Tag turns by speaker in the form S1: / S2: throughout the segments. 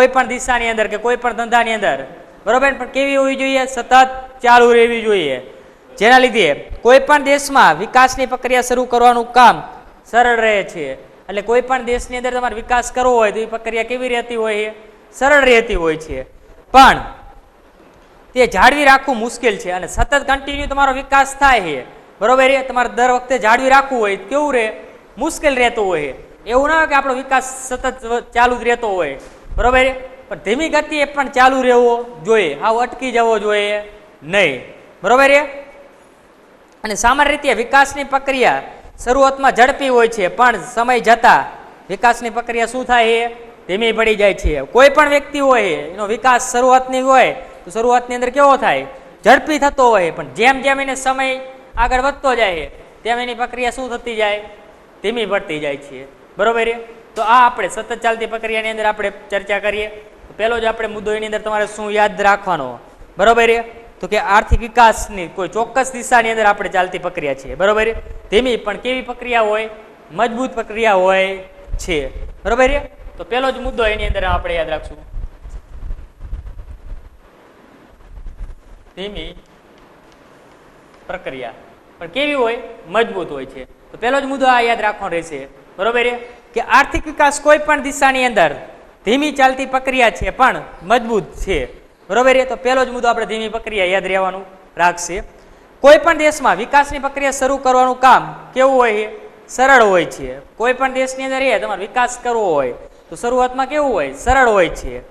S1: કોઈ પણ દિશાની અંદર કે કોઈ પણ ધંધાની અંદર, બરોબર, પણ કેવી હોવી જોઈએ? સતત ચાલુ રહેવી જોઈએ, જેના લીધે કોઈ પણ દેશમાં વિકાસની પ્રક્રિયા શરૂ કરવાનું કામ સરળ રહે છે. એટલે કોઈ પણ દેશની અંદર તમારે વિકાસ કરવો હોય તો એ પ્રક્રિયા કેવી રહેતી હોય? સરળ રહેતી હોય છે, પણ તે જાળવી રાખવું મુશ્કેલ છે. અને સતત કન્ટિન્યુ તમારો વિકાસ થાય છે, બરોબર, એ તમારે દર વખતે જાળવી રાખવું હોય કેવું રહે? મુશ્કેલ રહેતું હોય. એવું ના હોય કે આપણો વિકાસ સતત ચાલુ જ રહેતો હોય, બરોબર, પણ ધીમી ગતિએ પણ ચાલુ રહેવો જોઈએ, આવું અટકી જવો જોઈએ નહીં, બરોબર. અને સામાન્ય રીતે વિકાસની પ્રક્રિયા શરૂઆતમાં ઝડપી હોય છે, પણ સમય જતા વિકાસની પ્રક્રિયા શું થાય છે? ધીમી પડી જાય છે. કોઈ પણ વ્યક્તિ હોય એનો વિકાસ શરૂઆતની હોય તો શરૂઆતની અંદર કેવો થાય? ઝડપી થતો હોય, પણ જેમ જેમ એને સમય આગળ વધતો જાય તેમ એની પ્રક્રિયા શું થતી જાય? ધીમી પડતી જાય છે, બરોબર. તો આ આપણે સતત ચાલતી પ્રક્રિયાની અંદર આપણે ચર્ચા કરીએ. પહેલો જ આપણે મુદ્દો એની અંદર તમારે શું યાદ રાખવાનો, બરોબર, તો કે આર્થિક વિકાસની કોઈ ચોક્કસ દિશાની અંદર આપણે ચાલતી પ્રક્રિયા છે, બરોબર. ધીમી પણ કેવી પ્રક્રિયા હોય? મજબૂત પ્રક્રિયા હોય છે, બરોબર. તો પહેલો જ મુદ્દો એની અંદર આપણે યાદ રાખશું, ધીમી પ્રક્રિયા પણ કેવી હોય? મજબૂત હોય છે. તો પહેલો જ મુદ્દો આ યાદ રાખવાનો રહેશે, બરોબર, કે આર્થિક વિકાસ કોઈ પણ દિશાની અંદર ધીમી ચાલતી પ્રક્રિયા છે પણ મજબૂત છે, બરોબર. તો પહેલો જ મુદ્દો આપણે ધીમી પ્રક્રિયા યાદ રહેવાનું રાખશે. કોઈ પણ દેશમાં વિકાસની પ્રક્રિયા શરૂ કરવાનું કામ કેવું હોય? સરળ હોય છે. કોઈ પણ દેશની અંદર તમારે વિકાસ કરવો હોય તો શરૂઆતમાં કેવું હોય? સરળ હોય છે,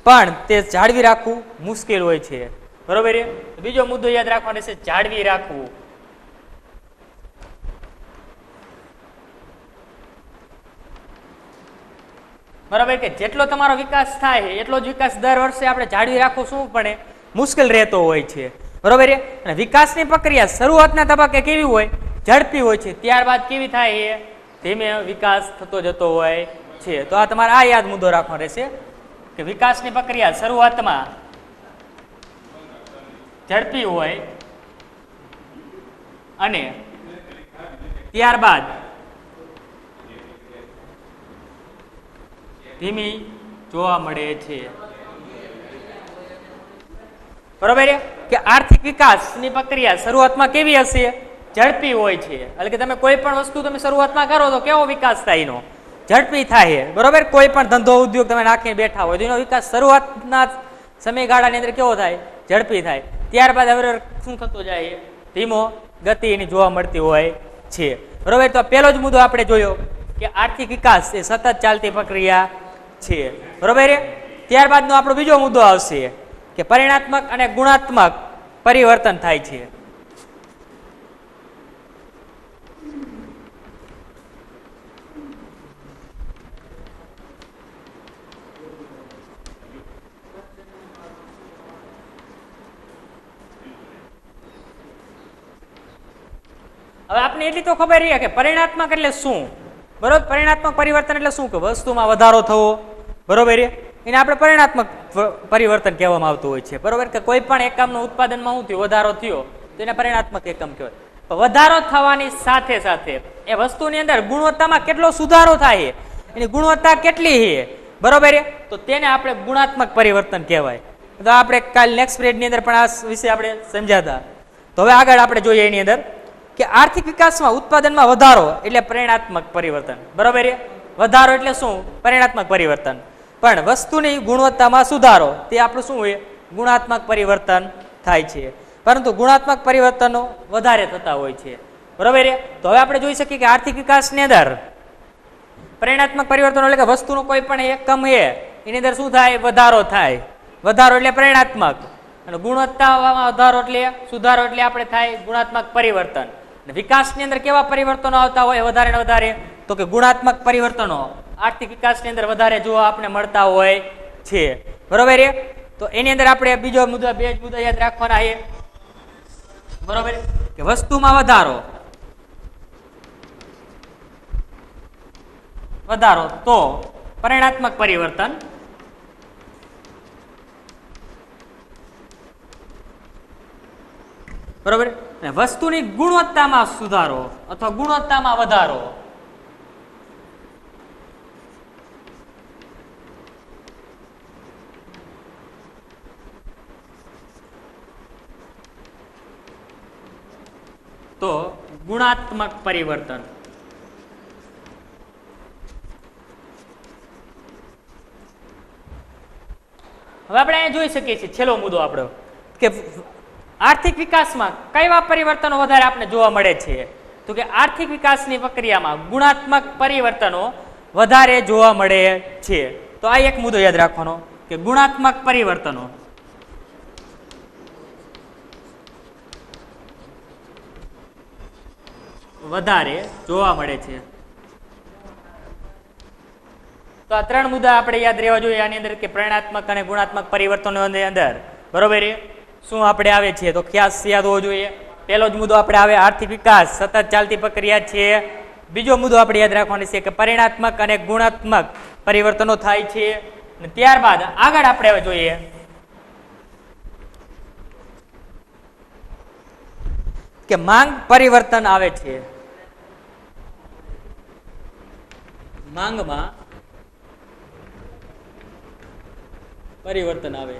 S1: પણ તે જાળવી રાખવું મુશ્કેલ હોય છે, બરોબર. બીજો મુદ્દો યાદ રાખવાનો છે, જાળવી રાખવું. બરાબર, કે જેટલો તમારો વિકાસ થાય એટલો જ વિકાસ દર વર્ષે આપણે જાળવી રાખવું શું પડે? મુશ્કેલ રહેતો હોય છે, બરોબર. અને વિકાસની પ્રક્રિયા શરૂઆતના તબક્કે કેવી હોય? ઝડપી હોય છે, ત્યારબાદ કેવી થાય? ધીમે વિકાસ થતો જતો હોય છે. તો આ તમારે આ યાદ મુદ્દો રાખવાનો રહેશે કે વિકાસની પ્રક્રિયા શરૂઆતમાં ઝડપી હોય અને ત્યારબાદ ધીમી જોવા મળે છે, બરોબર. કે આર્થિક વિકાસની પ્રક્રિયા શરૂઆતમાં કેવી હશે? ઝડપી હોય છે. એટલે કે તમે કોઈ પણ વસ્તુ તમે શરૂઆતમાં કરો તો કેવો વિકાસ થાય? એનો ઝડપી થાય, બરોબર. કોઈ પણ ધંધો ઉદ્યોગ તમે નાખીને બેઠા હોય તો એનો વિકાસ શરૂઆતના સમયગાળાની અંદર કેવો થાય? ઝડપી થાય. ત્યારબાદ હવે શું થતો જાય? ધીમો ગતિ એની જોવા મળતી હોય છે, બરોબર. તો પહેલો જ મુદ્દો આપણે જોયો કે આર્થિક વિકાસ એ સતત ચાલતી પ્રક્રિયા છે, બરોબર. ત્યારબાદનો આપણો બીજો મુદ્દો આવશે કે પરિણાત્મક અને ગુણાત્મક પરિવર્તન થાય છે. હવે આપણે એટલી તો ખબર રહી કે પરિણાત્મક એટલે શું, બરોબર. પરિણાત્મક પરિવર્તન એટલે શું? કે વસ્તુમાં વધારો થવો, બરોબર. એને આપણે પરિણાત્મક પરિવર્તન કહેવામાં આવતું હોય છે, બરોબર. કે કોઈ પણ એકમનું ઉત્પાદનમાં શું થયું? વધારો થયો તો એને પરિણાત્મક એકમ કહેવાય. વધારો થવાની સાથે સાથે એ વસ્તુની અંદર ગુણવત્તામાં કેટલો સુધારો થાય, એની ગુણવત્તા કેટલી છે, બરોબર, તો તેને આપણે ગુણાત્મક પરિવર્તન કહેવાય. તો આપણે કાલ નેક્સ્ટ પીરિયડની અંદર પણ આ વિશે આપણે સમજાતા. તો હવે આગળ આપણે જોઈએ એની અંદર કે આર્થિક વિકાસમાં ઉત્પાદનમાં વધારો એટલે પરિણાત્મક પરિવર્તન, બરોબર. વધારો એટલે શું? પરિણાત્મક પરિવર્તન. પણ વસ્તુની ગુણવત્તામાં સુધારો તે આપણું શું હોય? ગુણાત્મક પરિવર્તન થાય છે. પરંતુ ગુણાત્મક પરિવર્તનો વધારે થતા હોય છે, બરોબર. તો હવે આપણે જોઈ શકીએ કે આર્થિક વિકાસની અંદર પરિણાત્મક પરિવર્તનો એટલે કે વસ્તુનો કોઈ પણ એકમ છે એની અંદર શું થાય? વધારો થાય. વધારો એટલે પરિણાત્મક, અને ગુણવત્તામાં વધારો એટલે સુધારો એટલે આપણે થાય ગુણાત્મક પરિવર્તન. વિકાસની અંદર કેવા પરિવર્તનો આવતા હોય વધારે ને વધારે? તો કે ગુણાત્મક પરિવર્તનો આર્થિક વિકાસની અંદર વધારે જોવા આપણે મળતા હોય છે, બરોબર. તો એની અંદર આપણે બીજો મુદ્દો, બે જ મુદ્દા યાદ રાખવાના છે, બરોબર. કે વસ્તુમાં વધારો તો પરિણાત્મક પરિવર્તન, બરોબર. વસ્તુની ગુણવત્તામાં સુધારો અથવા ગુણવત્તામાં વધારો તો ગુણાત્મક પરિવર્તન. હવે આપણે અહીંયા જોઈ શકીએ છીએ છેલ્લો મુદ્દો આપણો કે આર્થિક વિકાસમાં કયા પરિવર્તનો વધારે આપણે જોવા મળે છે, તો કે આર્થિક વિકાસની પ્રક્રિયામાં ગુણાત્મક પરિવર્તનો વધારે જોવા મળે છે. તો આ એક મુદ્દો યાદ રાખવાનો કે ગુણાત્મક પરિવર્તનો વધારે જોવા મળે છે. તો આ ત્રણ મુદ્દા આપણે યાદ રહેવા જોઈએ આની અંદર કે પરિણાત્મક અને ગુણાત્મક પરિવર્તનોની અંદર. બરોબર છે. શું આપણે આવે છે તો ખાસ યાદ હોવો જોઈએ. પહેલો જ મુદ્દો આપણે આવે આર્થિક વિકાસ સતત ચાલતી પ્રક્રિયા છે. બીજો મુદ્દો આપણે યાદ રાખવાનો છે કે પરિણાત્મક અને ગુણાત્મક પરિવર્તનો થાય છે. અને ત્યારબાદ આગળ આપણે જોઈએ કે માંગ પરિવર્તન આવે છે. માંગમાં પરિવર્તન આવે.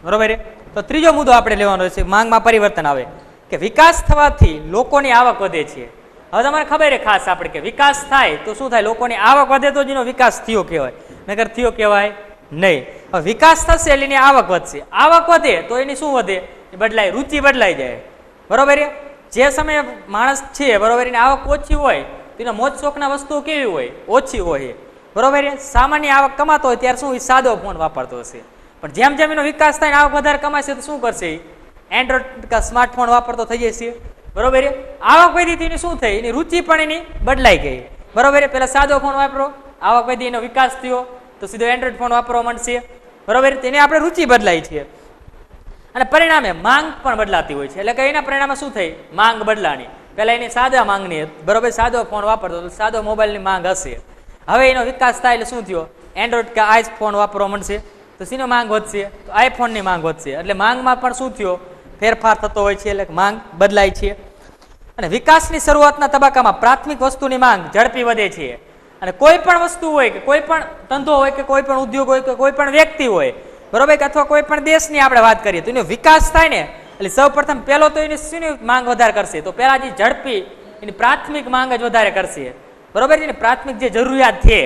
S1: બરોબર. તો ત્રીજો મુદ્દો આપણે લેવાનો છે માંગમાં પરિવર્તન આવે કે વિકાસ થવાથી લોકોની આવક વધે છે. હવે તમારે ખબર છે ખાસ આપણે કે વિકાસ થાય તો શું થાય, લોકોની આવક વધે તો જેનો વિકાસ થયો કહેવાય, નકર થયો કહેવાય નહીં. હવે વિકાસ થશે એટલે એની આવક વધશે. આવક વધે તો એની શું વધે, બદલાય, રુચિ બદલાઈ જાય. બરોબર. જે સમયે માણસ છે બરોબર એની આવક ઓછી હોય તેના મોજ શોખના વસ્તુઓ કેવી હોય, ઓછી હોય. બરોબર. સામાન્ય આવક કમાતો હોય ત્યારે શું સાદો ફોન વાપરતો હશે, પણ જેમ જેમ એનો વિકાસ થાય આવક વધારે કમાશે તો શું કરશે, એન્ડ્રોઈડ કે સ્માર્ટફોન વાપરતો થઈ જશે. બરોબર. આવક વધી તેની શું થઈ, એની રુચિ પણ એની બદલાઈ ગઈ. બરોબર. પેલા સાદો ફોન વાપરો, આવક વધી એનો વિકાસ થયો તો સીધો એન્ડ્રોઈડ ફોન વાપરવા માંડશે. બરોબર. તેની આપણે રુચિ બદલાઈ છે અને પરિણામે માંગ પણ બદલાતી હોય છે. એટલે કે એના પરિણામે શું થઈ, માંગ બદલાની. પેલા એની સાદા માંગની, બરોબર, સાદો ફોન વાપરતો સાદો મોબાઈલની માંગ હશે. હવે એનો વિકાસ થાય એટલે શું થયો, એન્ડ્રોઈડ કે આઈફોન વાપરવા માંડશે તો સીનો માંગ વધશે, તો આઈફોનની માંગ વધશે. એટલે માંગમાં પણ શું થયો, ફેરફાર થતો હોય છે. એટલે માંગ બદલાય છે. અને વિકાસની શરૂઆતના તબક્કામાં પ્રાથમિક વસ્તુની માંગ ઝડપી વધે છે. અને કોઈ પણ વસ્તુ હોય કે કોઈ પણ ધંધો હોય કે કોઈ પણ ઉદ્યોગ હોય કે કોઈ પણ વ્યક્તિ હોય, બરોબર, કે અથવા કોઈ પણ દેશની આપણે વાત કરીએ તો એનો વિકાસ થાય ને એટલે સૌ પ્રથમ પહેલો તો એની શેની માંગ વધારે કરશે, તો પહેલા જે ઝડપી એની પ્રાથમિક માંગ જ વધારે કરશે. બરોબર. એની પ્રાથમિક જે જરૂરિયાત છે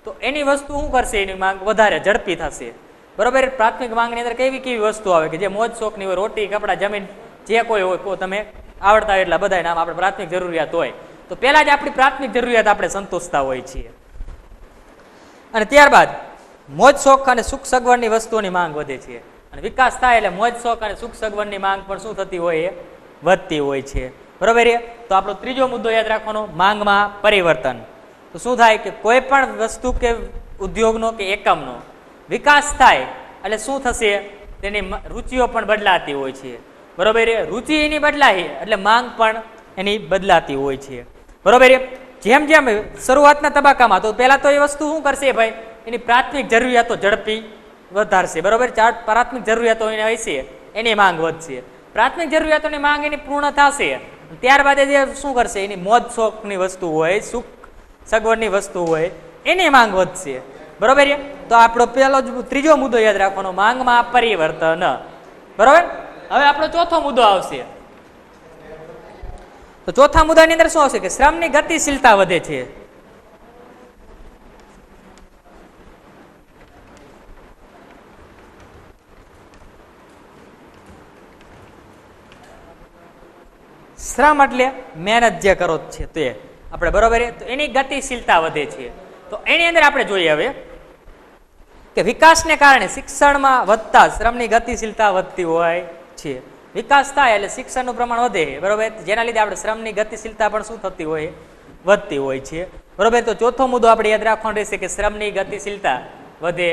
S1: તો એની વસ્તુ શું કરશે, એની માંગ વધારે ઝડપી થશે. બરોબર. પ્રાથમિક માંગની અંદર કેવી કેવી વસ્તુ આવે કે જે મોજ શોખની હોય, રોટી કપડાં જમીન જે કોઈ હોય, કોઈ તમે આવડતા હોય એટલા બધા નામ આપણે પ્રાથમિક જરૂરિયાત હોય તો પહેલા જ આપણી પ્રાથમિક જરૂરિયાત આપણે સંતોષતા હોય છીએ. અને ત્યારબાદ મોજ શોખ અને સુખ સગવડની વસ્તુઓની માંગ વધે છે. અને વિકાસ થાય એટલે મોજ શોખ અને સુખ સગવડની માંગ પણ શું થતી હોય, વધતી હોય છે. બરોબર. તો આપણો ત્રીજો મુદ્દો યાદ રાખવાનો, માંગમાં પરિવર્તન. તો શું થાય કે કોઈ પણ વસ્તુ કે ઉદ્યોગનો કે એકમનો વિકાસ થાય એટલે શું થશે, તેની રુચિઓ પણ બદલાતી હોય છે. બરોબર. રુચિ એની બદલાય એટલે માંગ પણ એની બદલાતી હોય છે. બરોબર. જેમ જેમ શરૂઆતના તબક્કામાં તો પહેલા તો એ વસ્તુ શું કરશે ભાઈ, એની પ્રાથમિક જરૂરિયાતો ઝડપી વધારશે. બરોબર. પ્રાથમિક જરૂરિયાતો એને હશે એની માંગ વધશે. પ્રાથમિક જરૂરિયાતોની માંગ એની પૂર્ણ થશે ત્યારબાદ જે શું કરશે, એની મોજ શોખની વસ્તુ હોય, સુખ સગવડની વસ્તુ હોય એની માંગ વધશે. બરોબર. તો આપણો પહેલો જ ત્રીજો મુદ્દો યાદ રાખવાનો, માંગમાં પરિવર્તન. બરોબર. હવે આપણો ચોથો મુદ્દો આવશે. તો ચોથા મુદ્દાની અંદર શું આવશે કે શ્રમની ગતિશીલતા વધે છે. શ્રમ એટલે મહેનત જે કરો છે તે આપણે. બરોબર. તો એની ગતિશીલતા વધે છે. તો એની અંદર આપણે જોઈએ હવે કે વિકાસને કારણે શિક્ષણમાં વધતા શ્રમની ગતિશીલતા વધતી હોય છે. વિકાસ થાય એટલે શિક્ષણનું પ્રમાણ વધે. બરોબર. જેના લીધે આપણે શ્રમની ગતિશીલતા પણ શું થતી હોય, વધતી હોય છે. બરોબર. તો ચોથો મુદ્દો આપણે યાદ રાખવાનો રહેશે કે શ્રમની ગતિશીલતા વધે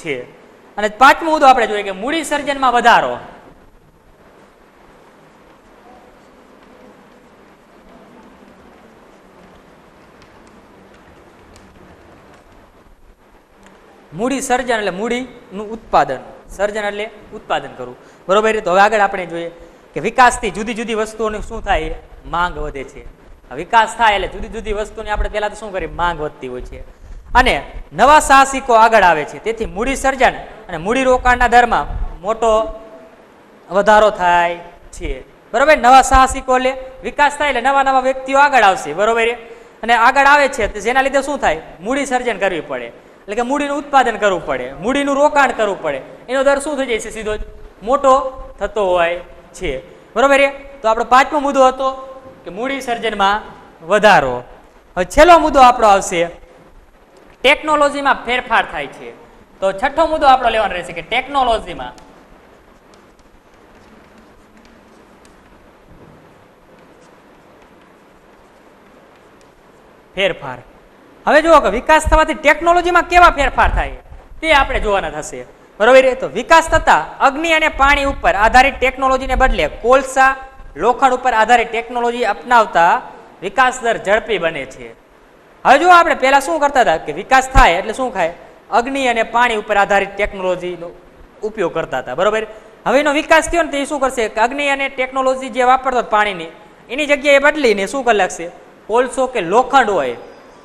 S1: છે. અને પાંચમો મુદ્દો આપણે જોઈએ કે મૂડી સર્જનમાં વધારો. મૂડી સર્જન એટલે મૂડીનું ઉત્પાદન, સર્જન એટલે ઉત્પાદન કરવું. બરોબર. તો હવે આગળ આપણે જોઈએ કે વિકાસથી જુદી જુદી વસ્તુઓની શું થાય, માંગ વધે છે. વિકાસ થાય એટલે જુદી જુદી વસ્તુની આપણે પહેલા તો શું કરીએ, માંગ વધતી હોય છે. અને નવા સાહસિકો આગળ આવે છે. તેથી મૂડી સર્જન અને મૂડી રોકાણના દરમાં મોટો વધારો થાય છે. બરોબર, નવા સાહસિકો લે, વિકાસ થાય એટલે નવા નવા વ્યક્તિઓ આગળ આવશે, બરોબર. અને આગળ આવે છે જેના લીધે શું થાય, મૂડી સર્જન કરવી પડે, એટલે કે મૂડીનું ઉત્પાદન કરવું પડે, મૂડીનું રોકાણ કરવું પડે, એનો દર શું થઈ જાય છે, સીધો જ મોટો થતો હોય છે, બરોબર. તો આપણો પાંચમો મુદ્દો હતો કે મૂડી સર્જનમાં વધારો. હવે છેલ્લો મુદ્દો આપણો આવશે ટેકનોલોજીમાં ફેરફાર થાય છે. તો છઠ્ઠો મુદ્દો આપણો લેવાનો રહેશે કે ટેકનોલોજીમાં ફેરફાર. હવે જુઓ કે વિકાસ થવાથી ટેકનોલોજીમાં કેવા ફેરફાર થાય તે આપણે જોવાના થશે, બરોબર. તો વિકાસ થતા અગ્નિ અને પાણી ઉપર આધારિત ટેકનોલોજીને બદલે કોલસા, લોખંડ ઉપર આધારિત ટેકનોલોજી અપનાવતા વિકાસ દર ઝડપી બને છે. હવે જો આપણે પહેલા શું કરતા હતા કે વિકાસ થાય એટલે શું થાય, અગ્નિ અને પાણી ઉપર આધારિત ટેકનોલોજીનો ઉપયોગ કરતા હતા, બરોબર. હવે એનો વિકાસ થયો ને તે શું કરશે કે અગ્નિ અને ટેકનોલોજી જે વાપરતો પાણીની એની જગ્યાએ બદલીને શું કરી લાગશે, કોલસો કે લોખંડ હોય,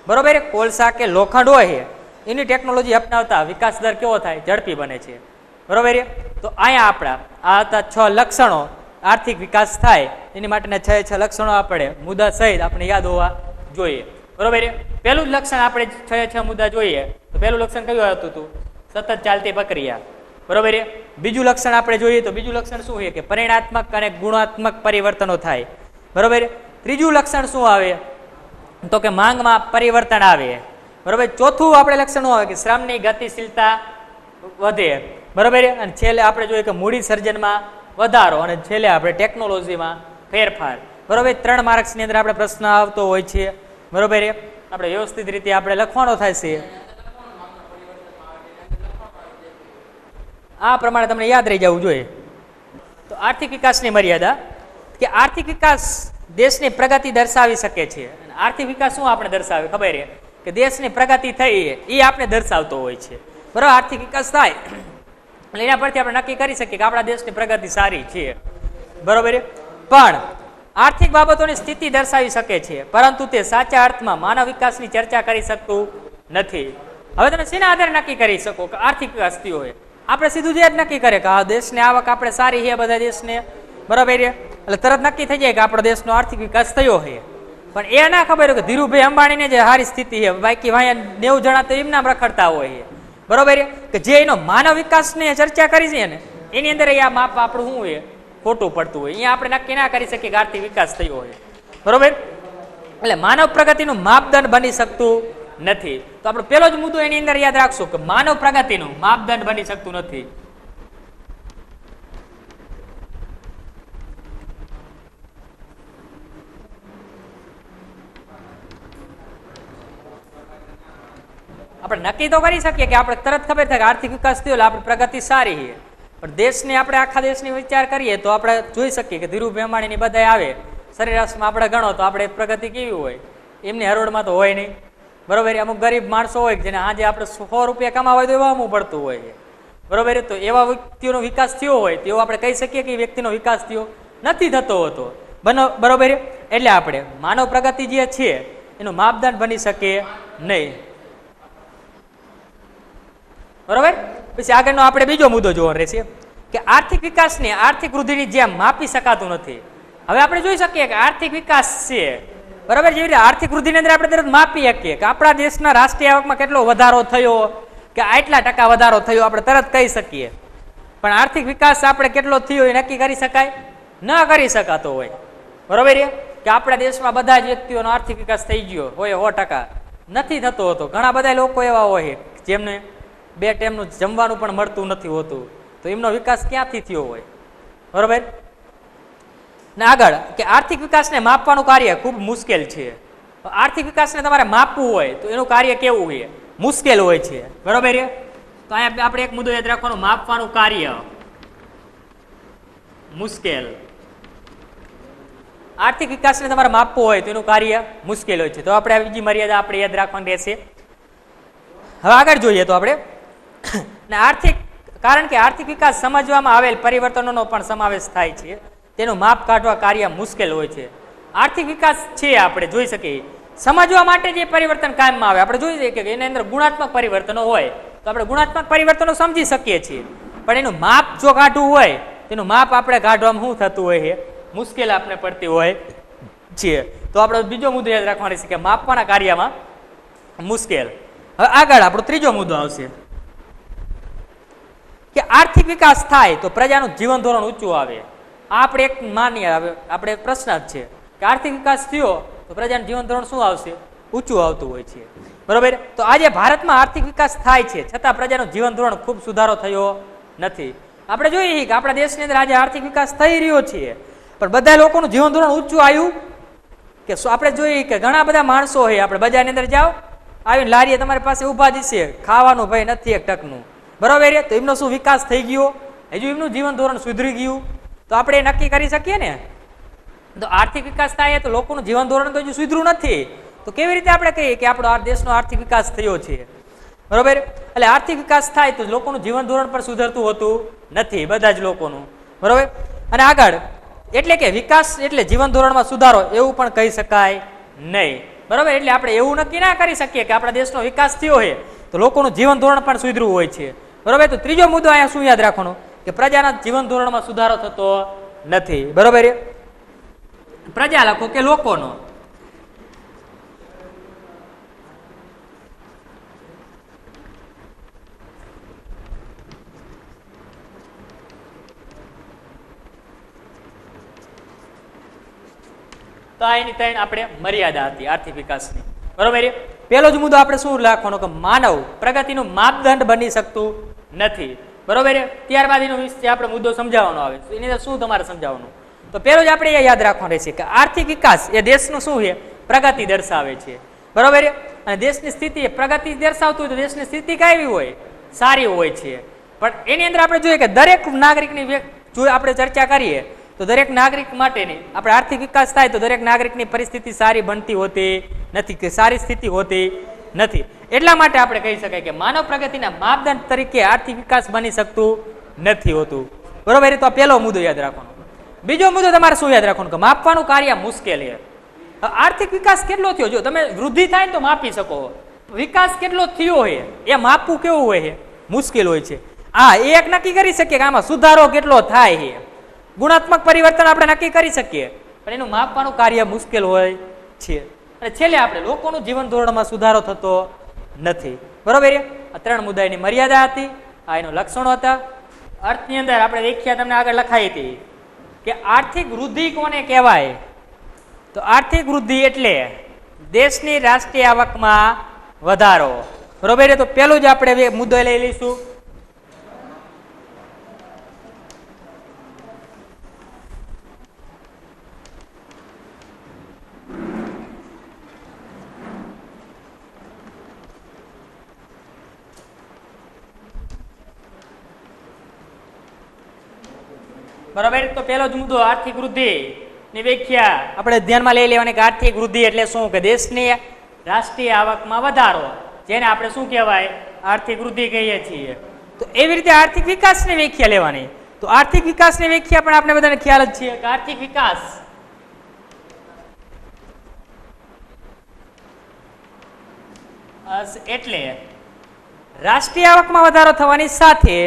S1: બરોબર, કોલસા કે લોખંડ હોય એની ટેકનોલોજી અપનાવતા વિકાસ દર કેવો થાય, ઝડપી બને છે, બરોબર. તો અહીંયા આપણા આ હતા 6 લક્ષણો આર્થિક વિકાસ થાય એની માટેના 6 લક્ષણો આપણે મુદ્દા સહિત આપણે યાદ હોવા જોઈએ, બરોબર. પહેલું જ લક્ષણ આપણે 6 મુદ્દા જોઈએ તો પહેલું લક્ષણ કયું હતું તું, સતત ચાલતી પ્રક્રિયા, બરોબર. બીજું લક્ષણ આપણે જોઈએ તો બીજું લક્ષણ શું છે કે પરિણાત્મક અને ગુણાત્મક પરિવર્તનો થાય, બરોબર. ત્રીજું લક્ષણ શું આવે તો કે માંગમાં પરિવર્તન આવે, બરોબર. ચોથું આપણે લક્ષણ શું આવે કે શ્રમની ગતિશીલતા વધે, બરોબર. અને છેલ્લે આપણે જોઈએ કે મૂડી સર્જનમાં વધારો અને છેલ્લે આપણે ટેકનોલોજીમાં ફેરફાર, બરોબર. 3 માર્ક્સની અંદર આપણે પ્રશ્ન આવતો હોય છે, બરોબર. આપણે વ્યવસ્થિત રીતે આપણે લખવાનો થાય છે, આ પ્રમાણે તમને યાદ રહી જવું જોઈએ. તો આર્થિક વિકાસની મર્યાદા કે આર્થિક વિકાસ દેશની પ્રગતિ દર્શાવી શકે છે. આર્થિક વિકાસ શું આપણે દર્શાવે ખબર છે કે દેશની પ્રગતિ થઈ એ આપણે દર્શાવતો હોય છે, બરાબર. આર્થિક વિકાસ થાય એટલે એના પરથી આપણે નક્કી કરી શકીએ કે આપણા દેશની પ્રગતિ સારી છે, બરોબર. પણ આર્થિક બાબતોની સ્થિતિ દર્શાવી શકે છે પરંતુ તે સાચા અર્થમાં માનવ વિકાસની ચર્ચા કરી શકતું નથી. હવે તમે શેના આધારે નક્કી કરી શકો કે આર્થિક વિકાસ થયો હોય, આપણે સીધું જ નક્કી કરે કે આ દેશની આવક આપણે સારી છે બધા દેશને, બરાબર, એટલે તરત નક્કી થઈ જાય કે આપણો દેશનો આર્થિક વિકાસ થયો છે. પણ એ ના ખબર કે ધીરુભાઈ અંબાણીને જે સારી સ્થિતિ છે, બાકી ભાઈ 90 જણા તો એમના રખડતા હોય છે, બરોબર. કે જે એનો માનવ વિકાસની ચર્ચા કરી છે ને એની અંદર આ માપ આપણું શું હોય ખોટું પડતું હોય, અહીંયા આપણે નક્કી ના કરી શકીએ કે આર્થિક વિકાસ થયો હોય, બરોબર. એટલે માનવ પ્રગતિનું માપદંડ બની શકતું નથી. તો આપણો પહેલો જ મુદ્દો એની અંદર યાદ રાખશો કે માનવ પ્રગતિનું માપદંડ બની શકતું નથી. આપણે નક્કી તો કરી શકીએ કે આપણે તરત ખબર થાય કે આર્થિક વિકાસ થયો એટલે આપણી પ્રગતિ સારી છે, પણ દેશની આપણે આખા દેશની વિચાર કરીએ તો આપણે જોઈ શકીએ કે ધીરુભાઈ અંબાણીની બધા આવે સરેરાશમાં આપણે ગણો તો આપણે પ્રગતિ કેવી હોય, એમની હરોળમાં તો હોય નહીં, બરોબર. અમુક ગરીબ માણસો હોય જેને આજે આપણે 100 રૂપિયા કમાવા હોય તો એવા અમુક પડતું હોય છે, બરોબર. તો એવા વ્યક્તિઓનો વિકાસ થયો હોય તો આપણે કહી શકીએ કે એ વ્યક્તિનો વિકાસ થયો નથી થતો હતો, બરોબર. એટલે આપણે માનવ પ્રગતિ જે છે એનું માપદંડ બની શકે નહીં, બરોબર. પછી આગળનો આપણે બીજો મુદ્દો જોવાનો રહેશે કે આર્થિક વિકાસને આર્થિક વૃદ્ધિની જેમ માપી શકાતું નથી. હવે આપણે જોઈ શકીએ કે આર્થિક વિકાસ છે, બરાબર, જેવી રીતે આર્થિક વૃદ્ધિની અંદર આપણે તરત માપી શકીએ કે આપણા દેશના રાષ્ટ્રીય આવકમાં કેટલો વધારો થયો કે આટલા ટકા વધારો થયો આપણે તરત કહી શકીએ. પણ આર્થિક વિકાસ આપણે કેટલો થયો એ નક્કી કરી શકાય ન કરી શકાતો હોય, બરોબર. કે આપણા દેશમાં બધા જ વ્યક્તિઓનો આર્થિક વિકાસ થઈ ગયો હોય 100%, નથી થતો હતો. ઘણા બધા લોકો એવા હોય જેમને 2 ટાઈમનું જમવાનું પણ મળતું નથી હોતું, તો એમનો વિકાસ ક્યાંથી થયો હોય, બરોબર. ને આગળ કે આર્થિક વિકાસને માપવાનું કાર્ય ખૂબ મુશ્કેલ છે. આર્થિક વિકાસને તમારે માપવું હોય તો એનું કાર્ય કેવું હોય, મુશ્કેલ હોય છે, બરોબર. તો અહીંયા આપણે એક મુદ્દો યાદ રાખવાનો, માપવાનું કાર્ય મુશ્કેલ. આર્થિક વિકાસને તમારે માપવું હોય તો એનું કાર્ય મુશ્કેલ હોય છે. તો આપણે આ બીજી મર્યાદા આપણે યાદ રાખવાની રહેશે. હવે આગળ જોઈએ તો આપણે કારણ કે આર્થિક વિકાસ સમજવામાં આવેલ પરિવર્તનોનો પણ સમાવેશ થાય છે, તેનું માપ કાઢવા કાર્ય મુશ્કેલ હોય છે. આર્થિક વિકાસ છે આપણે જોઈ શકીએ, સમજવા માટે જે પરિવર્તન કાયમમાં આવે આપણે જોઈ શકીએ કે એની અંદર ગુણાત્મક પરિવર્તનો હોય તો આપણે ગુણાત્મક પરિવર્તનો સમજી શકીએ છીએ, પણ એનું માપ જો કાઢવું હોય તેનું માપ આપણે કાઢવામાં શું થતું હોય છે મુશ્કેલ આપણે પડતી હોય છે. તો આપણે બીજો મુદ્દો યાદ રાખવાનો છે કે માપવાના કાર્યમાં મુશ્કેલ. હવે આગળ આપણો ત્રીજો મુદ્દો આવશે કે આર્થિક વિકાસ થાય તો પ્રજાનું જીવન ધોરણ ઊંચું આવે. આપણે એક માનીએ, આપણે પ્રશ્ન જ છે કે આર્થિક વિકાસ થયો તો પ્રજાનું જીવન ધોરણ શું આવશે? ઊંચું આવતું હોય છે. બરોબર. તો આજે ભારતમાં આર્થિક વિકાસ થાય છે છતાં પ્રજાનું જીવન ધોરણ ખૂબ સુધારો થયો નથી. આપણે જોઈએ કે આપણા દેશની અંદર આજે આર્થિક વિકાસ થઈ રહ્યો છે, પણ બધા લોકોનું જીવન ધોરણ ઊંચું આવ્યું કે આપણે જોઈએ કે ઘણા બધા માણસો હોય, આપણે બજારની અંદર જાઓ, આવીને લારીએ તમારી પાસે ઊભા જશે, ખાવાનું ભાઈ નથી એક ટકનું. બરોબર. તો એમનો શું વિકાસ થઈ ગયો? હજુ એમનું જીવન ધોરણ સુધરી ગયું? તો આપણે એ નક્કી કરી શકીએ ને. તો આર્થિક વિકાસ થાય તો લોકોનું જીવન ધોરણ તો હજુ સુધર્યું નથી, તો કેવી રીતે આપણે કહીએ કે આપણો આ દેશનો આર્થિક વિકાસ થયો છે? બરોબર. એટલે આર્થિક વિકાસ થાય તો લોકોનું જીવન ધોરણ પણ સુધરતું હોતું નથી, બધા જ લોકોનું. બરોબર. અને આગળ એટલે કે વિકાસ એટલે જીવન ધોરણમાં સુધારો એવું પણ કહી શકાય નહીં. બરોબર. એટલે આપણે એવું નક્કી ના કરી શકીએ કે આપણા દેશનો વિકાસ થયો છે તો લોકોનું જીવન ધોરણ પણ સુધર્યું હોય છે. બરોબર. તો ત્રીજો મુદ્દો અહીંયા શું યાદ રાખવાનો કે પ્રજાના જીવન ધોરણમાં સુધારો થતો નથી. બરોબર. પ્રજા લખો કે લોકોનો. તો એની ત્રણ આપણે મર્યાદા હતી આર્થિક વિકાસની. બરોબર. પહેલો જ મુદ્દો આપણે શું લખવાનો કે માનવ પ્રગતિનું માપદંડ બની શકતું નથી. બરોબર. ત્યારબાદ એનો વિશે આપણે મુદ્દો સમજાવવાનો આવે, એની અંદર શું તમારે સમજાવવાનું? તો પહેલો જ આપણે એ યાદ રાખવાનું રહેશે કે આર્થિક વિકાસ એ દેશનું શું છે? પ્રગતિ દર્શાવે છે. બરોબર. અને દેશની સ્થિતિ પ્રગતિ દર્શાવતું હોય તો દેશની સ્થિતિ કેવી હોય? સારી હોય છે. પણ એની અંદર આપણે જોઈએ કે દરેક નાગરિકની જો આપણે ચર્ચા કરીએ તો દરેક નાગરિક માટેની આપણે આર્થિક વિકાસ થાય તો દરેક નાગરિકની પરિસ્થિતિ સારી બનતી હોતી નથી, કે સારી સ્થિતિ હોતી નથી. એટલા માટે આપણે કહી શકાય કે માનવ પ્રગતિના માપદંડ તરીકે આર્થિક વિકાસ બની શકતું નથી હોતું. બરોબર. તો આ પહેલો મુદ્દો યાદ રાખવાનો. બીજો મુદ્દો તમારે શું યાદ રાખવાનું કે માપવાનું કાર્ય મુશ્કેલ છે. આર્થિક વિકાસ કેટલો થયો? જો તમે વૃદ્ધિ થાય ને તો માપી શકો, વિકાસ કેટલો થયો હોય એ માપવું કેવું હોય છે? મુશ્કેલ હોય છે. હા, એ એક નક્કી કરી શકીએ કે આમાં સુધારો કેટલો થાય છે, ગુણાત્મક પરિવર્તન આપણે નક્કી કરી શકીએ, પણ એનું માપવાનું કાર્ય મુશ્કેલ હોય છે. અને છેલ્લે આપણે લોકોનું જીવન ધોરણમાં સુધારો થતો નથી. બરોબર. આ ત્રણ મુદ્દાની મર્યાદા હતી, આ એનું લક્ષણો હતા. અર્થની અંદર આપણે વ્યાખ્યા તમને આગળ લખાઈ હતી કે આર્થિક વૃદ્ધિ કોને કહેવાય? તો આર્થિક વૃદ્ધિ એટલે દેશની રાષ્ટ્રીય આવકમાં વધારો. બરોબર. તો પેલું જ આપણે મુદ્દો લઈ લઈશું. બરાબર. તો પેલો જ મુદ્દો આર્થિક વૃદ્ધિ ની વ્યાખ્યા આપણે ધ્યાનમાં લઈ લેવાની કે આર્થિક વૃદ્ધિ એટલે શું? કે દેશની રાષ્ટ્રીય આવકમાં વધારો, જેને આપણે શું કહેવાય? આર્થિક વૃદ્ધિ કહીએ છીએ. તો એવી રીતે આર્થિક વિકાસની વ્યાખ્યા લેવાની. તો આર્થિક વિકાસની વ્યાખ્યા પણ આપણે બધાને ખ્યાલ જ છે કે આર્થિક વિકાસ એટલે રાષ્ટ્રીય આવકમાં વધારો થવાની સાથે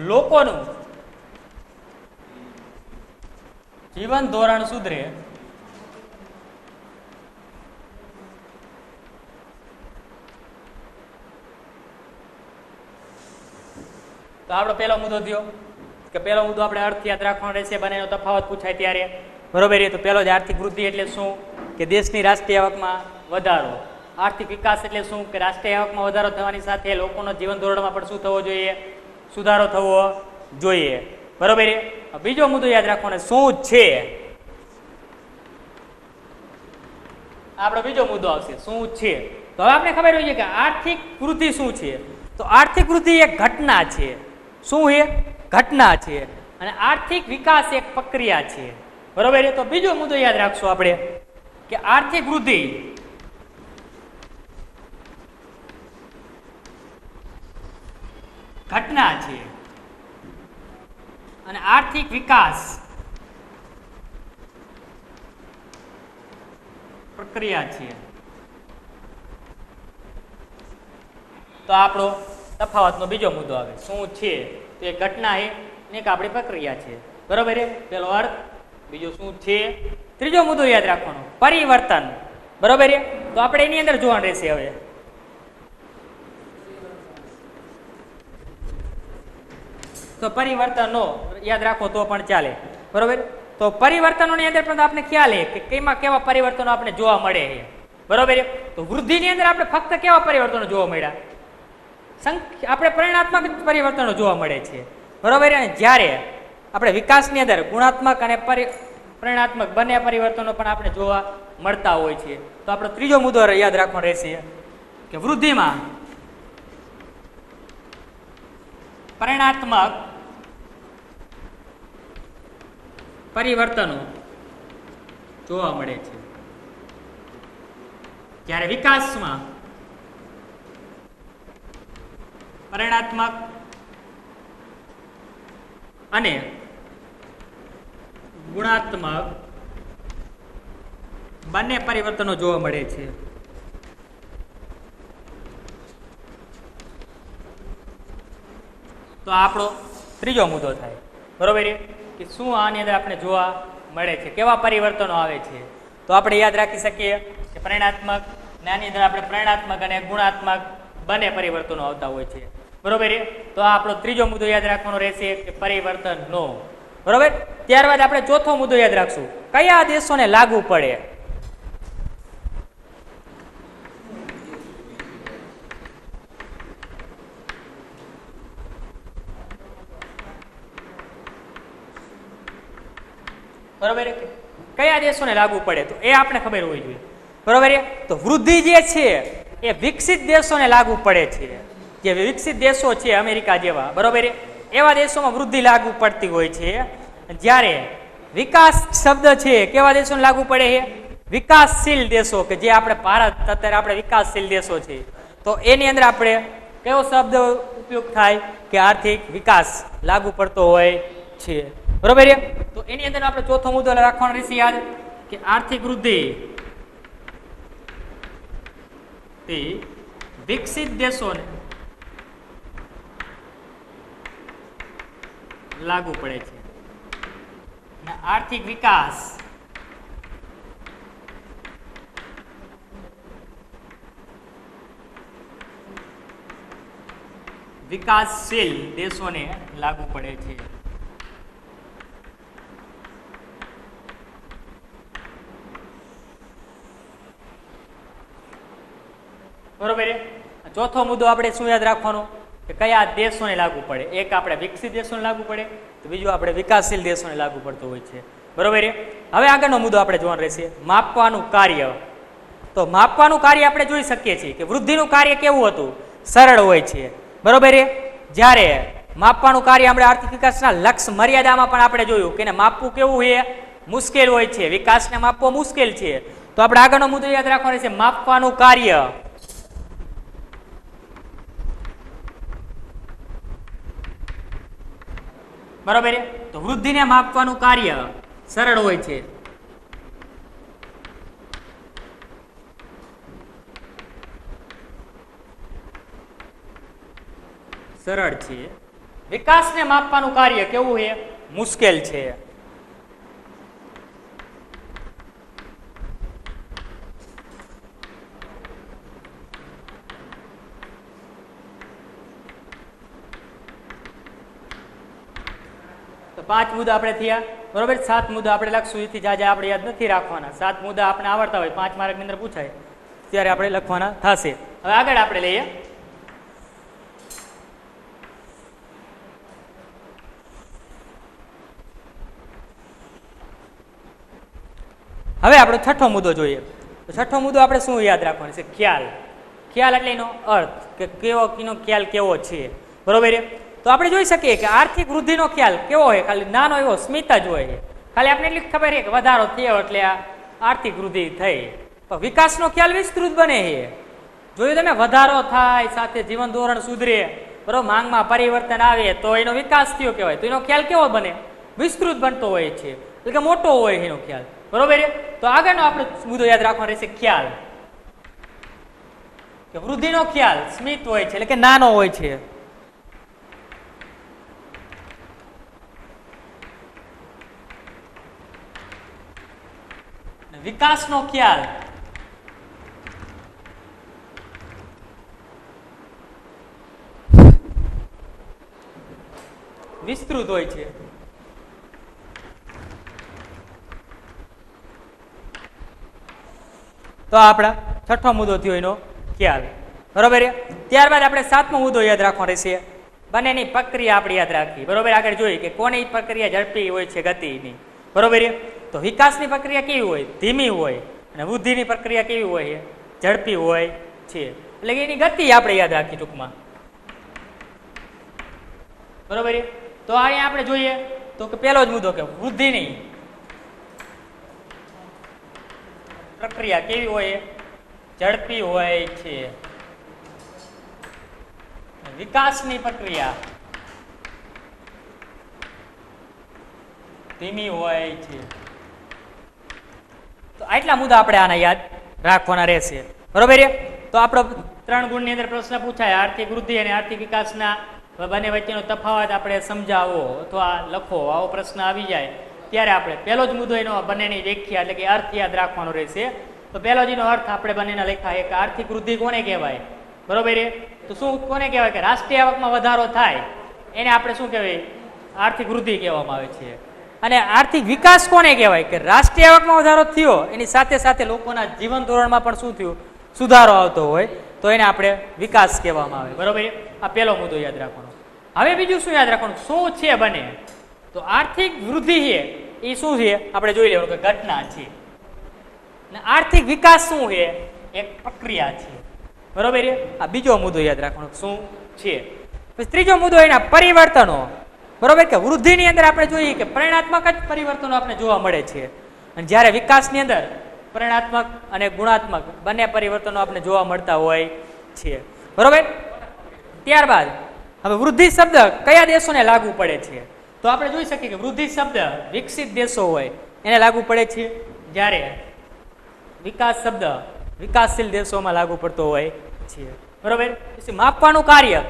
S1: લોકોનું જીવન ધોરણ સુધરે. તો આપણો પહેલો મુદ્દો થયો કે પહેલો મુદ્દો આપણે અર્થ યાદ રાખવાનો રહેશે, બંનેનો તફાવત પૂછાય ત્યારે. બરોબર. તો પહેલો જ આર્થિક વૃદ્ધિ એટલે શું? કે દેશની રાષ્ટ્રીય આવકમાં વધારો. આર્થિક વિકાસ એટલે શું? કે રાષ્ટ્રીય આવકમાં વધારો થવાની સાથે લોકોનો જીવન ધોરણમાં પણ શું થવો જોઈએ? સુધારો થવો જોઈએ. બરોબર. બીજો મુદ્દો યાદ રાખવાનો શું છે? આપણો બીજો મુદ્દો આવશે શું છે. તો હવે આપણે ખબર હોય છે કે આર્થિક વૃદ્ધિ શું છે? તો આર્થિક વૃદ્ધિ એક ઘટના છે. શું છે? ઘટના છે. અને આર્થિક વિકાસ એક પ્રક્રિયા છે. બરોબર. તો બીજો મુદ્દો યાદ રાખશું આપણે કે આર્થિક વૃદ્ધિ ઘટના છે અને આર્થિક વિકાસ પ્રક્રિયા છે. તો આપણો તફાવતનો બીજો મુદ્દો આવે. શું છે તો એક ઘટના છે ને એક આપણી પ્રક્રિયા છે. બરોબર છે, પેલો અર્થ. બીજો શું છે. ત્રીજો મુદ્દો યાદ રાખવાનો પરિવર્તન. બરોબર છે, તો આપણે એની અંદર જોવાનું રહેશે. હવે તો પરિવર્તનો યાદ રાખો તો પણ ચાલે. બરોબર, તો પરિવર્તનોની અંદર પણ આપણે ખ્યાલ છે કે કેમાં કેવા પરિવર્તનો આપણે જોવા મળે છે. બરોબર, તો વૃદ્ધિની અંદર આપણે ફક્ત કેવા પરિવર્તનો જોવા મળ્યા, આપણે પરિણાત્મક પરિવર્તનો જોવા મળે છે. બરોબર, અને જ્યારે આપણે વિકાસની અંદર ગુણાત્મક અને પરિણાત્મક બંને પરિવર્તનો પણ આપણે જોવા મળતા હોય છે. તો આપણો ત્રીજો મુદ્દો યાદ રાખવાનો રહેશે કે વૃદ્ધિમાં પરિણાત્મક પરિવર્તનો જોવા મળે છે, જ્યારે વિકાસમાં પરિણાત્મક અને ગુણાત્મક બંને પરિવર્તનો જોવા મળે છે. તો આપણો ત્રીજો મુદ્દો થાય. બરોબર, કે શું આની અંદર આપણે જોવા મળે છે, કેવા પરિવર્તનો આવે છે. તો આપણે યાદ રાખી શકીએ કે પરિણાત્મક ને આની અંદર આપણે પરિણાત્મક અને ગુણાત્મક બંને પરિવર્તનો આવતા હોય છે. બરોબર, તો આ આપણો ત્રીજો મુદ્દો યાદ રાખવાનો રહેશે કે પરિવર્તનનો. બરોબર, ત્યારબાદ આપણે ચોથો મુદ્દો યાદ રાખશું, કયા દેશોને લાગુ પડે. બરોબર, કયા દેશોને લાગુ પડે તો એ આપણે ખબર હોવી જોઈએ. બરોબર, તો વૃદ્ધિ જે છે એ વિકસિત દેશોને લાગુ પડે છે. જે વિકસિત દેશો છે અમેરિકા જેવા, બરોબર, એવા દેશોમાં વૃદ્ધિ લાગુ પડતી હોય છે. જ્યારે વિકાસ શબ્દ છે કેવા દેશોને લાગુ પડે છે, વિકાસશીલ દેશો, કે જે આપણે ભારત અત્યારે આપણે વિકાસશીલ દેશો છે. તો એની અંદર આપણે કેવો શબ્દ ઉપયોગ થાય કે આર્થિક વિકાસ લાગુ પડતો હોય છે. બરોબર, તો એની અંદર આપણે ચોથો મુદ્દો રાખવાનો રહેશે યાદ કે આર્થિક વૃદ્ધિ તે વિકસિત દેશોને લાગુ પડે છે અને આર્થિક વિકાસ વિકાસશીલ દેશોને લાગુ પડે છે. બરોબર, ચોથો મુદ્દો આપણે શું યાદ રાખવાનો કે કયા દેશોને લાગુ પડે. એક આપણે વિકસિત દેશોને લાગુ પડે, તો બીજું આપણે વિકાસશીલ દેશોને લાગુ પડતો હોય છે. બરોબર, હવે આગળનો મુદ્દો આપણે જોવાનો રહેશે માપવાનું કાર્ય. તો માપવાનું કાર્ય આપણે જોઈ શકીએ છીએ કે વૃદ્ધિનું કાર્ય કેવું હતું, સરળ હોય છે. બરોબર, જ્યારે માપવાનું કાર્ય આપણે આર્થિક વિકાસના લક્ષ્ય મર્યાદામાં પણ આપણે જોયું કે માપવું કેવું છે, મુશ્કેલ હોય છે. વિકાસને માપવો મુશ્કેલ છે. તો આપણે આગળનો મુદ્દો યાદ રાખવાનો રહેશે માપવાનું કાર્ય. બરોબર, તો વૃદ્ધિને માપવાનું કાર્ય સરળ હોય છે. સરળ છે. વિકાસને માપવાનું કાર્ય કેવું છે, મુશ્કેલ છે. તો 5 મુદ્દા આપણે થયા. બરોબર, 7 મુદ્દા આપણે લખશું. એથી જાજા આપણે યાદ નથી રાખવાના. 7 મુદ્દા આપણે આવડતા હોય, 5 માર્કની અંદર પૂછાય ત્યારે આપણે લખવાના થશે. હવે આગળ આપણે લઈએ હવે આપણો છઠ્ઠો મુદ્દો જોઈએ. તો છઠ્ઠો મુદ્દો આપણે શું યાદ રાખવાનો છે, ખ્યાલ. ખ્યાલ એટલે એનો અર્થ કે કેવો એનો ખ્યાલ કેવો છે. બરોબર, તો આપણે જોઈ શકીએ કે આર્થિક વૃદ્ધિનો ખ્યાલ કેવો હોય, ખાલી નાનો એવો સ્મિત જ હોય. ખાલી આપણે એટલી ખબર છે કે વધારો થયો એટલે આ આર્થિક વૃદ્ધિ થઈ. પણ વિકાસનો ખ્યાલ વિસ્તૃત બને છે. જોયું તમે, વધારો થાય સાથે જીવન ધોરણ સુધરે, બરોબર, માંગમાં પરિવર્તન આવે તો એનો વિકાસ થયો કહેવાય. તો એનો ખ્યાલ કેવો બને, વિસ્તૃત બનતો હોય છે, એટલે કે મોટો હોય એનો ખ્યાલ. બરોબર છે. તો આગળનો આપણે મુદ્દો યાદ રાખવાનો રહેશે ખ્યાલ, કે વૃદ્ધિનો ખ્યાલ સ્મિત હોય છે એટલે કે નાનો હોય છે. વિકાસનો ખ્યાલ વિસ્તૃત હોય છે. તો આપણા છઠ્ઠો મુદ્દો થયો એનો ખ્યાલ. બરોબર છે. ત્યારબાદ આપણે સાતમો મુદ્દો યાદ રાખવાનો રહેશે, બંનેની પ્રક્રિયા આપણે યાદ રાખી. બરોબર, આગળ જોઈએ કે કોની પ્રક્રિયા ઝડપી હોય છે ગતિની. બરોબર છે. તો વિકાસની પ્રક્રિયા કેવી હોય? ધીમી હોય. અને વૃદ્ધિની પ્રક્રિયા કેવી હોય? ઝડપી હોય છે. એટલે કે એની ગતિ આપણે યાદ રાખી ટૂંકમાં. બરોબર છે. તો અહીંયા આપણે જોઈએ તો કે પહેલો જ મુદ્દો કે વૃદ્ધિની પ્રક્રિયા કેવી હોય? ઝડપી હોય છે. વિકાસની પ્રક્રિયા ધીમી હોય છે. તો આટલા મુદ્દા આપણે આના યાદ રાખવાના રહેશે. બરોબર છે. તો આપણો 3 ગુણની અંદર પ્રશ્ન પૂછાય, આર્થિક વૃદ્ધિ અને આર્થિક વિકાસના બંને વચ્ચેનો તફાવત આપણે સમજાવો અથવા લખો, આવો પ્રશ્ન આવી જાય ત્યારે આપણે પહેલો જ મુદ્દો એનો બંનેની વ્યાખ્યા એટલે કે અર્થ યાદ રાખવાનો રહેશે. તો પહેલો જ એનો અર્થ આપણે બંનેના લખાય કે આર્થિક વૃદ્ધિ કોને કહેવાય? બરોબર છે. તો શું કોને કહેવાય? કે રાષ્ટ્રીય આવકમાં વધારો થાય એને આપણે શું કહેવાય? આર્થિક વૃદ્ધિ કહેવામાં આવે છે. અને આર્થિક વિકાસ કોને કહેવાય? કે રાષ્ટ્રીય આવકમાં વધારો થયો એની સાથે સાથે લોકોના જીવન ધોરણમાં પણ શું થયું? સુધારો આવતો હોય તો એને આપણે વિકાસ કહેવામાં આવે. બરોબર છે. આ પહેલો મુદ્દો યાદ રાખવાનો. હવે બીજું શું યાદ રાખવાનું? શું છે બને? તો આર્થિક વૃદ્ધિ છે એ શું છે આપણે જોઈ લેવાનું કે ઘટના છે. અને આર્થિક વિકાસ શું છે? એક પ્રક્રિયા છે. બરોબર છે. આ બીજો મુદ્દો યાદ રાખવાનો શું છે. પછી ત્રીજો મુદ્દો એના પરિવર્તનો. બરોબર, કે વૃદ્ધિની અંદર આપણે જોઈએ કે પરિણાત્મક જ પરિવર્તનો આપણે જોવા મળે છે, અને જ્યારે વિકાસની અંદર પરિણાત્મક અને ગુણાત્મક બંને પરિવર્તનો આપણે જોવા મળતા હોય છે. બરોબર. ત્યારબાદ હવે વૃદ્ધિ શબ્દ કયા દેશોને લાગુ પડે છે? તો આપણે જોઈ શકીએ કે વૃદ્ધિ શબ્દ વિકસિત દેશો હોય એને લાગુ પડે છે, જ્યારે વિકાસ શબ્દ વિકાસશીલ દેશોમાં લાગુ પડતો હોય છે. બરોબર. પછી માપવાનું કાર્ય,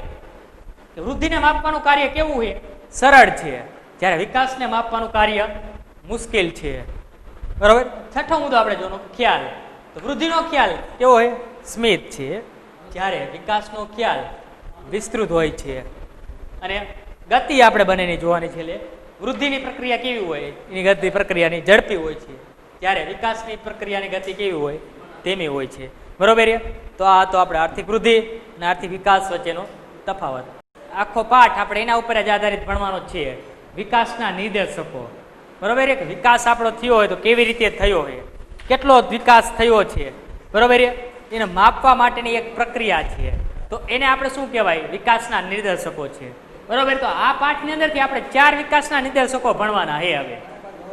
S1: કે વૃદ્ધિને માપવાનું કાર્ય કેવું છે? સરળ છે, જ્યારે વિકાસને માપવાનું કાર્ય મુશ્કેલ છે. બરોબર. છઠ્ઠો મુદ્દો આપણે જોવાનો ખ્યાલ. તો વૃદ્ધિનો ખ્યાલ કેવો હોય? સ્મિત છે, જ્યારે વિકાસનો ખ્યાલ વિસ્તૃત હોય છે. અને ગતિ આપણે બંનેની જોવાની છે. એટલે વૃદ્ધિની પ્રક્રિયા કેવી હોય? એની ગતિ પ્રક્રિયાની ઝડપી હોય છે, જ્યારે વિકાસની પ્રક્રિયાની ગતિ કેવી હોય? ધીમી હોય છે. બરોબર છે. તો આ તો આપણે આર્થિક વૃદ્ધિ અને આર્થિક વિકાસ વચ્ચેનો તફાવત. આખો પાઠ આપણે એના ઉપર જ આધારિત ભણવાનો છે, વિકાસના નિર્દેશકો. બરોબર છે. કે વિકાસ આપણો થયો હોય તો કેવી રીતે થયો છે, કેટલો વિકાસ થયો છે. બરોબર છે. એને માપવા માટેની એક પ્રક્રિયા છે, તો એને આપણે શું કહેવાય? વિકાસના નિર્દેશકો છે. બરોબર. તો આ પાઠની અંદરથી આપણે 4 વિકાસના નિર્દેશકો ભણવાના છે હવે.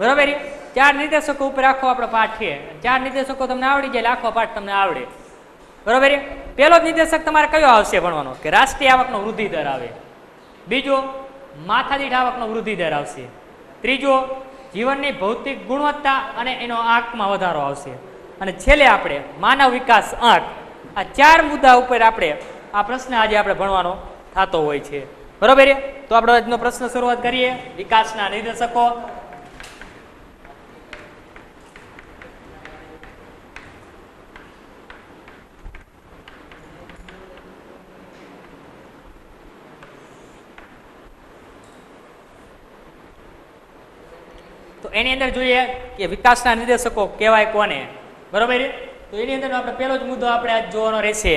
S1: બરોબર છે. 4 નિર્દેશકો ઉપર આખો આપણો પાઠ છે. 4 નિર્દેશકો તમને આવડી જાય એટલે આખો પાઠ તમને આવડે. બરોબર છે. પહેલો જ નિર્દેશક તમારે કયો આવશે ભણવાનો? કે રાષ્ટ્રીય આવકનો વૃદ્ધિ દર આવે. બીજો માથાદીઠ આવકનો વૃદ્ધિ દર આવશે. ત્રીજો જીવનની ભૌતિક ગુણવત્તા અને એનો આંકમાં વધારો આવશે. અને છેલ્લે આપણે માનવ વિકાસ આંક. આ 4 મુદ્દા ઉપર આપણે આ પ્રશ્ન આજે આપણે ભણવાનો થતો હોય છે. બરોબર છે. તો આપણે આજનો પ્રશ્ન શરૂઆત કરીએ. વિકાસના નિર્દેશકો. તો એની અંદર જોઈએ કે વિકાસના નિર્દેશકો કહેવાય કોને. બરોબર છે. તો એની અંદર આપણે પહેલો જ મુદ્દો આપણે આજ જોવાનો રહેશે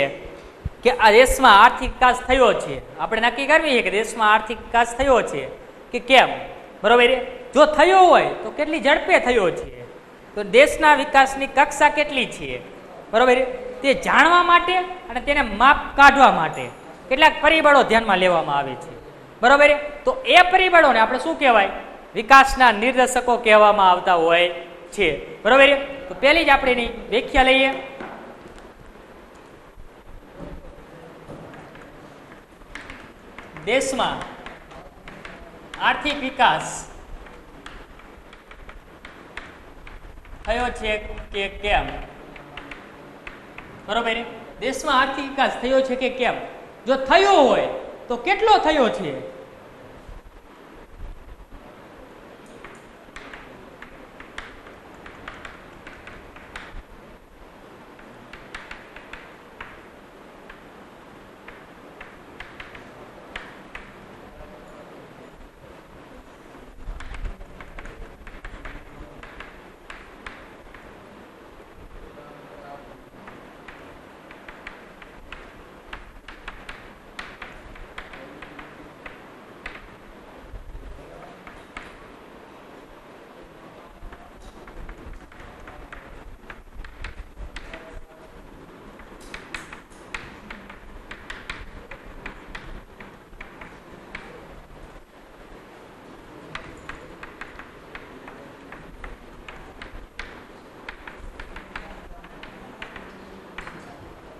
S1: કે આ દેશમાં આર્થિક વિકાસ થયો છે. આપણે નક્કી કરવી છે કે દેશમાં આર્થિક વિકાસ થયો છે કે કેમ. બરોબર છે. જો થયો હોય તો કેટલી ઝડપે થયો છે, તો દેશના વિકાસની કક્ષા કેટલી છે. બરોબર છે. તે જાણવા માટે અને તેને માપ કાઢવા માટે કેટલાક પરિબળો ધ્યાનમાં લેવામાં આવે છે. બરોબર છે. તો એ પરિબળોને આપણે શું કહેવાય? વિકાસના નિર્દેશકો કહેવામાં આવતા હોય છે. બરોબર છે. તો પહેલી જ આપણે એની વ્યાખ્યા લઈએ. દેશમાં આર્થિક વિકાસ થયો છે કે કેમ? બરોબર, દેશમાં આર્થિક વિકાસ થયો છે કે કેમ? જો થયો હોય તો કેટલો થયો છે?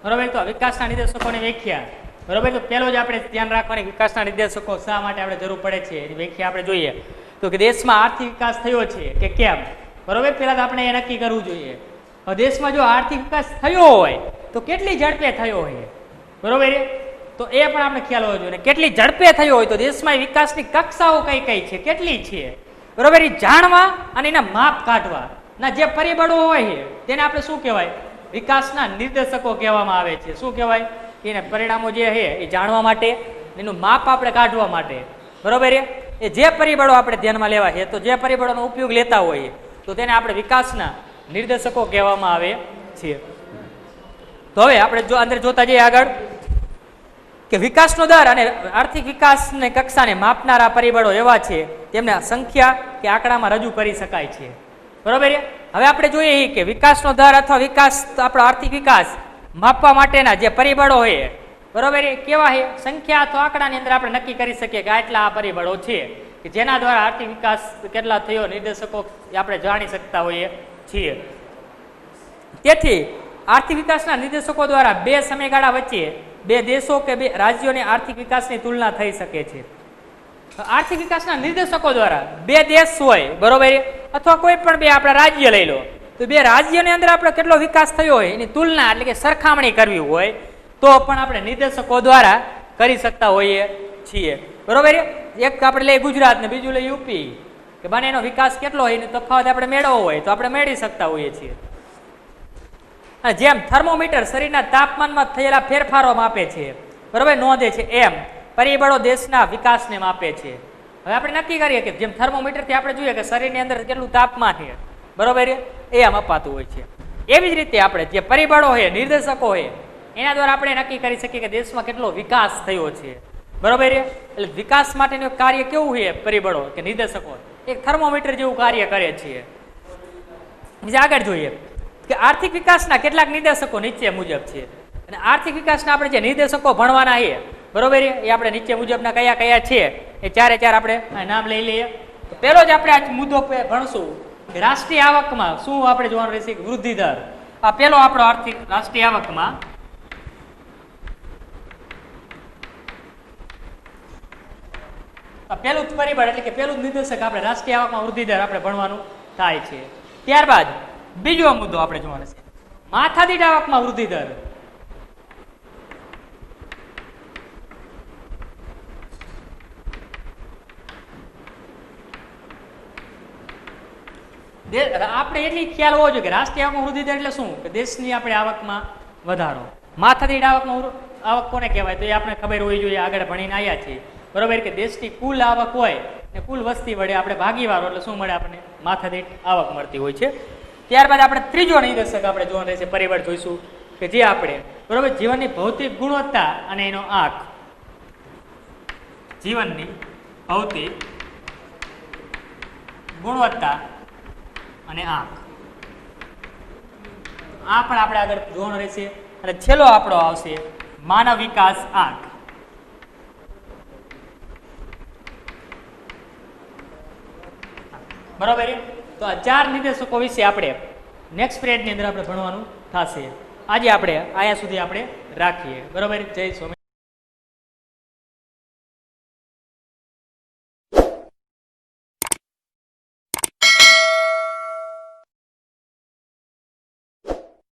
S1: બરોબર, તો વિકાસના નિર્દેશકોની વ્યાખ્યા. બરોબર, તો પહેલો જ આપણે ધ્યાન રાખવાની વિકાસના નિર્દેશકો શા માટે આપણે જરૂર પડે છે એની વ્યાખ્યા આપણે જોઈએ. તો કે દેશમાં આર્થિક વિકાસ થયો છે કે કેમ? બરોબર, પહેલા તો આપણે એ નક્કી કરવું જોઈએ. હવે દેશમાં જો આર્થિક વિકાસ થયો હોય તો કેટલી ઝડપે થયો હોય? બરોબર, તો એ પણ આપણે ખ્યાલ હોવો જોઈએ. કેટલી ઝડપે થયો હોય તો દેશમાં વિકાસની કક્ષાઓ કઈ કઈ છે, કેટલી છે, બરોબર, એ જાણવા અને એના માપ કાઢવા ના જે પરિબળો હોય તેને આપણે શું કહેવાય? વિકાસના નિર્દેશકો કહેવામાં આવે છે. શું કહેવાય? એને પરિણામો જે છે એ જાણવા માટે, એનું માપ આપણે કાઢવા માટે. બરોબર, એ જે પરિબળો આપણે ધ્યાનમાં લેવા છે તો જે પરિબળોનો ઉપયોગ લેતા હોઈએ તો તેને આપણે વિકાસના નિર્દેશકો કહેવામાં આવે છે. તો હવે આપણે જો અંદર જોતા જઈએ આગળ કે વિકાસનો દર અને આર્થિક વિકાસની કક્ષાને માપનારા પરિબળો એવા છે તેમને સંખ્યા કે આંકડામાં રજૂ કરી શકાય છે. બરોબર, હવે આપણે જોઈએ કે વિકાસનો દર અથવા વિકાસ આપણો આર્થિક વિકાસ માપવા માટેના જે પરિબળો હોય, બરોબર, એ કેવા છે? સંખ્યા અથવા આંકડાની અંદર આપણે નક્કી કરી શકીએ કે આટલા આ પરિબળો છે કે જેના દ્વારા આર્થિક વિકાસ કેટલા થયો નિર્દેશકો આપણે જાણી શકતા હોઈએ છીએ. તેથી આર્થિક વિકાસના નિર્દેશકો દ્વારા બે સમયગાળા વચ્ચે બે દેશો કે બે રાજ્યોની આર્થિક વિકાસની તુલના થઈ શકે છે. આર્થિક વિકાસના નિર્દેશકો દ્વારા બે દેશ હોય, બરોબર, અથવા કોઈ પણ બે આપણા રાજ્ય લઈ લો તો બે રાજ્યની અંદર આપણે કેટલો વિકાસ થયો હોય એની તુલના એટલે કે સરખામણી કરવી હોય તો પણ આપણે નિર્દેશકો દ્વારા કરી શકતા હોઈએ છીએ. બરોબર, એક આપણે લઈએ ગુજરાત ને બીજું લઈએ યુપી, કે બંનેનો વિકાસ કેટલો હોય એનો તફાવત આપણે મેળવવો હોય તો આપણે મેળવી શકતા હોઈએ છીએ. અને જેમ થર્મોમીટર શરીરના તાપમાનમાં થયેલા ફેરફારો માપે છે, બરોબર, નોંધે છે, એમ પરિબળો દેશના વિકાસને માપે છે. હવે આપણે નક્કી કરીએ કે જેમ થર્મોમીટરથી આપણે જોઈએ કે શરીરની અંદર કેટલું તાપમાન છે, બરોબર, એ આમ અપાતું હોય છે. એવી જ રીતે આપણે જે પરિબળો હોય, નિર્દેશકો હોય, એના દ્વારા આપણે નક્કી કરી શકીએ કે દેશમાં કેટલો વિકાસ થયો છે. બરોબર, એટલે વિકાસ માટેનું કાર્ય કેવું છે? પરિબળો કે નિર્દેશકો એક થર્મોમીટર જેવું કાર્ય કરે છે. બીજા આગળ જોઈએ કે આર્થિક વિકાસના કેટલાક નિર્દેશકો નીચે મુજબ છે. અને આર્થિક વિકાસના આપણે જે નિર્દેશકો ભણવાના છે, બરોબર, એ આપણે નીચે મુજબના કયા કયા છે એ ચારે ચાર આપણે નામ લઈ લઈએ. તો પહેલો જ આપણે આ મુદ્દો ભણશું કે રાષ્ટ્રીય આવકમાં શું આપણે જોવાનું રહેશે? વૃદ્ધિ દર. આ પહેલો આપણો આર્થિક રાષ્ટ્રીય આવકમાં પહેલું પરિબળ એટલે કે પહેલું નિર્દેશક આપણે રાષ્ટ્રીય આવકમાં વૃદ્ધિ દર આપણે ભણવાનું થાય છે. ત્યારબાદ બીજો મુદ્દો આપણે જોવાનો છે માથાદીઠ આવકમાં વૃદ્ધિ દર. આપણે એટલી ખ્યાલ હોવો જોઈએ કે રાષ્ટ્રીય આવકમાં વૃદ્ધિ દર એટલે શું? કે દેશની આપણે આવકમાં વધારો. માથાદીઠ આવકમાં આવક કોને કહેવાય? તો એ આપણે ખબર હોવી જોઈએ, આગળ ભણીને આવ્યા છીએ. બરોબર, કે દેશની કુલ આવક હોય ને કુલ વસ્તી વડે આપણે ભાગીવારો એટલે શું મળે? આપણને માથાદીઠ આવક મળતી હોય છે. ત્યારબાદ આપણે ત્રીજો નિર્દેશક આપણે જોવાનું રહેશે, પરિબળ જોઈશું કે જે આપણે, બરોબર, જીવનની ભૌતિક ગુણવત્તા અને એનો આંક. જીવનની ભૌતિક ગુણવત્તા અને આંક, આ પણ આપણે આગળ જોવાનું રહેશે. અને છેલ્લો આપણો આવશે માનવ વિકાસ આંક. બરોબર, તો આ ચાર નિર્દેશકો વિશે આપણે નેક્સ્ટ પિરિયડની અંદર આપણે ભણવાનું થશે. આજે આપણે અહીંયા સુધી આપણે રાખીએ. બરોબર, જય સ્વામિનારાયણ.